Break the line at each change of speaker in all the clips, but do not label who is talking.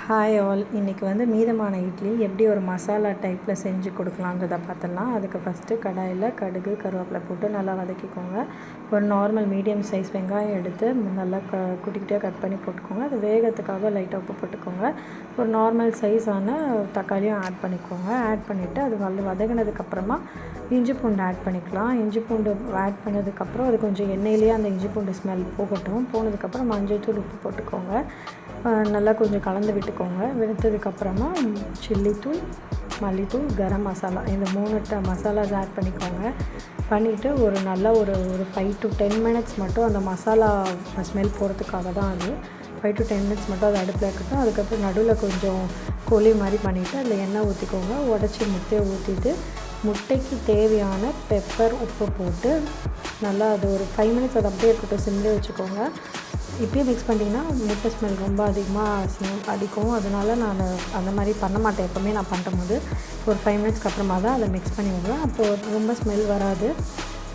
Hi all. இன்றைக்கி வந்து மீதமான இட்லி எப்படி ஒரு மசாலா டைப்பில் செஞ்சு கொடுக்கலான்றதை பார்த்துடலாம். அதுக்கு ஃபஸ்ட்டு கடாயில் கடுகு கருவேப்பிலை போட்டு நல்லா வதக்கிக்கோங்க. ஒரு நார்மல் மீடியம் சைஸ் வெங்காயம் எடுத்து நல்லா குட்டிக்கிட்டே கட் பண்ணி போட்டுக்கோங்க. அது வேகத்துக்காக லைட்டாக உப்பு போட்டுக்கோங்க. ஒரு நார்மல் சைஸான தக்காளியும் ஆட் பண்ணிக்கோங்க. ஆட் பண்ணிவிட்டு அது வதங்கினதுக்கப்புறமா இஞ்சி பூண்டு ஆட் பண்ணிக்கலாம். இஞ்சி பூண்டு ஆட் பண்ணதுக்கப்புறம் அது கொஞ்சம் எண்ணெயிலேயே அந்த இஞ்சி பூண்டு ஸ்மெல் போனதுக்கப்புறம் மஞ்சள் தூள் உப்பு போட்டுக்கோங்க. நல்லா கொஞ்சம் கலந்து விட்டுக்கோங்க. விட்டதுக்கப்புறமா சில்லித்தூள், மல்லித்தூள், கரம் மசாலா இந்த 3 மசாலாஸ் ஆட் பண்ணிக்கோங்க. பண்ணிவிட்டு ஒரு 5 to 10 மினிட்ஸ் மட்டும் அந்த மசாலா ஸ்மெல் போகிறதுக்காக தான் அது 5 to 10 மினிட்ஸ் மட்டும் அது அடுப்பில் இருக்கட்டும். அதுக்கப்புறம் நடுவில் கொஞ்சம் கோழி மாதிரி பண்ணிவிட்டு அதில் எண்ணெய் ஊற்றிக்கோங்க. உடச்சி முட்டையை ஊற்றிட்டு முட்டைக்கு தேவையான பெப்பர், உப்பு போட்டு நல்லா அது ஒரு 5 மினிட்ஸ் அது அப்படியே இருக்கட்டும். சிம்லேயே வச்சுக்கோங்க. இப்படியே மிக்ஸ் பண்ணிட்டீங்கன்னா முட்டை ஸ்மெல் ரொம்ப அதிகமாக அடிக்கும். அதனால் நான் அந்த மாதிரி பண்ண மாட்டேன். எப்போவுமே நான் பண்ணும்போது ஒரு 5 மினிட்ஸ்க்கு அப்புறமா தான் அதை மிக்ஸ் பண்ணி விடுவேன். அப்போது ரொம்ப ஸ்மெல் வராது.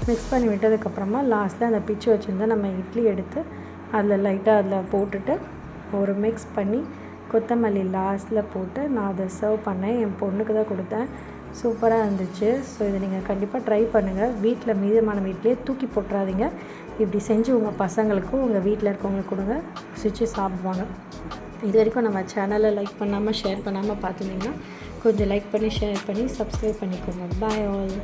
மிக்ஸ் பண்ணி விட்டதுக்கப்புறமா லாஸ்ட்டில் அந்த பிச்சு வச்சுருந்தா நம்ம இட்லி எடுத்து அதில் லைட்டாக போட்டுட்டு ஒரு மிக்ஸ் பண்ணி கொத்தமல்லி லாஸ்ட்டில் போட்டு நான் அதை சர்வ் பண்ணேன். என் பொண்ணுக்கு தான் கொடுத்தேன். சூப்பராக இருந்துச்சு. ஸோ இதை நீங்கள் கண்டிப்பாக ட்ரை பண்ணுங்கள். வீட்டில் மீதமான வீட்லேயே தூக்கி போட்டுறாதீங்க. இப்படி செஞ்சு உங்கள் பசங்களுக்கும் உங்கள் வீட்டில் இருக்கவங்களுக்கு கொடுங்க. ருசிச்சு சாப்பிடுவாங்க. இது வரைக்கும் நம்ம சேனலை லைக் பண்ணாமல் ஷேர் பண்ணாமல் பார்த்துருந்தீங்கன்னா கொஞ்சம் லைக் பண்ணி ஷேர் பண்ணி சப்ஸ்கிரைப் பண்ணிக்கோங்க. Bye all.